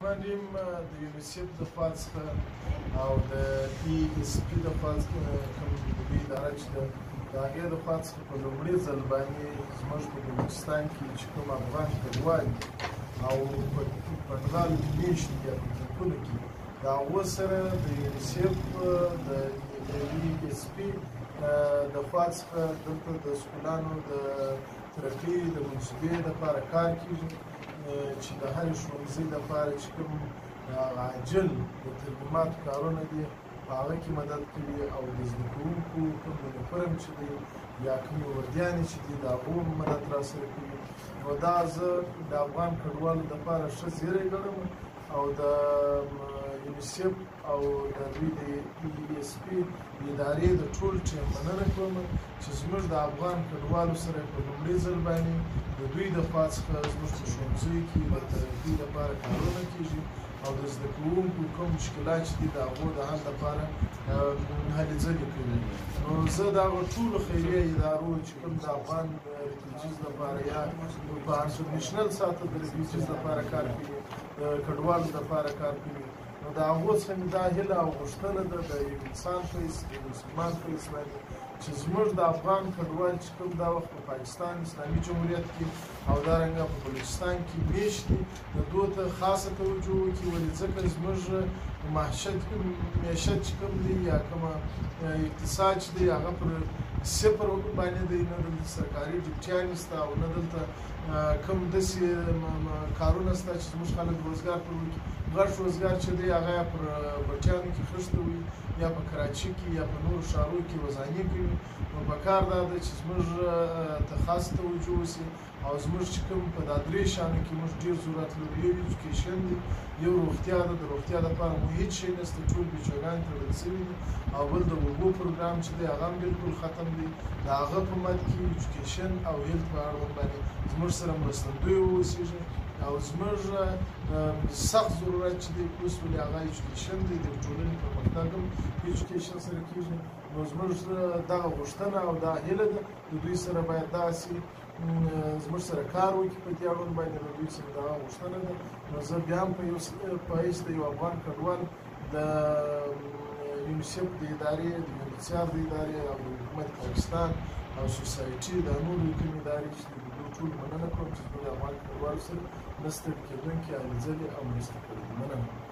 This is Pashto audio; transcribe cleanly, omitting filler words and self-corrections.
منیم د یونیسف د خوا څخه او د ESP د خوا څخه کوم لوی اداره چې ده د هغې د خوا څخه په لومړي ځل باندې زموږ په بلوچستان کې چې کوم افغان کډوال او په بنګال کې میشت دي یا په کمپونو کې د هغو سره د یونیسف د ESP د خوا څخه دلته د سکولانو د ترقۍ د منصوبې دپاره کار کېږي چې د هرې ښوونځي لپاره چې کوم عاجل د ترمیماتو کارونه دي په هغه کې مدد کوي او د زده کوونکو کوم یونیفرم چې دی یا کومې وردیانې چې دي د هغو مدد راسره کوي نو دا زه د افغان کډوالو لپاره ښه زیری ګڼم او د یونیسف او د دوی د ESP ادارې د ټول ټیم مننه کوم چې زموږ د افغان کډوالو سره په لومړي ځل باندې د دوی د خوا څخه زموږ په ښوونځیو کې د ترقۍ لپاره کارونه کېږي او د زده کوونکو کوم مشکلات چې دي د هغو د حل لپاره هلې ځلې کوي نو زه د هغو ټولو خیریه ادارو چې کوم د افغان ریفیوجیز لپاره یا په انټرنیشنل سطح د ریفیوجیز لپاره کار کوي د کډوالو لپاره کار کوي نو د هغو څخه مې دا هیله او غوښتنه ده د یو انسان په حیث د مسلمان په حیث باندې چې زموږ د افغان کډوال چې کوم دا وخت په پاکستان اسلامي جمهوریت کې او دارنګه په بلوچستان کې میشت دي د دو ته خاصه توجه وکړي ولې ځکه زموږ معیشت چې کوم دی یا کومه اقتصاد چې دی هغه پر صفر باندې دی نه دلته سرکاري ډیوټیانې شته او نه دلته کوم داسې کارونه شته چې زموږ خلک روزګار پر وکړي غټ روزګار چې دی هغه یا پر بټیانو کې خښته وي یا په کراچي کې یا په نورو ښارونو کې وزانې کوي نو پکار دا ده چې زموږ ته خاص توجه وشي او زموږ چې کوم په دا درې شیانو کې موږ ډېر ضرورت لرو یو ایجوکیشن دی یو روغتیا ده د روغتیا لپاره مو هېڅ شی نشته ټول بیچوګان تړل شوي دي او بل د اوبو پروګرام چې دی هغه هم بلکل ختم دی د هغه په مد کې ایجوکیشن او هیلت په اړوند باندې زموږ سره مرستندوی واوسېږي او زموږ سخت ضرورت چې دی اوس ولې هغه ایجوکیشن دی د ټولنې پرمختګ هم ایجوکیشن سره کېږي نو زموږ دغه غوښتنه او دا هیله ده د دوی سره باید داسې زموږ سره کار وکړي په دې اړوند باندې د دوی سره دغه غوښتنه ده نو زه بیا هم په حیث د یو افغان کډوال د یونیسف د ادارې د یونیسیار د ادارې او د حکومت پاکستان او سوسایټي د نورو کومې ادارې چې دي د دوی ټول مننه کوم چې زموږ د افغان کډوالو سره نه ستړي کېدونکي هلې ځلې او مرسته کوي مننه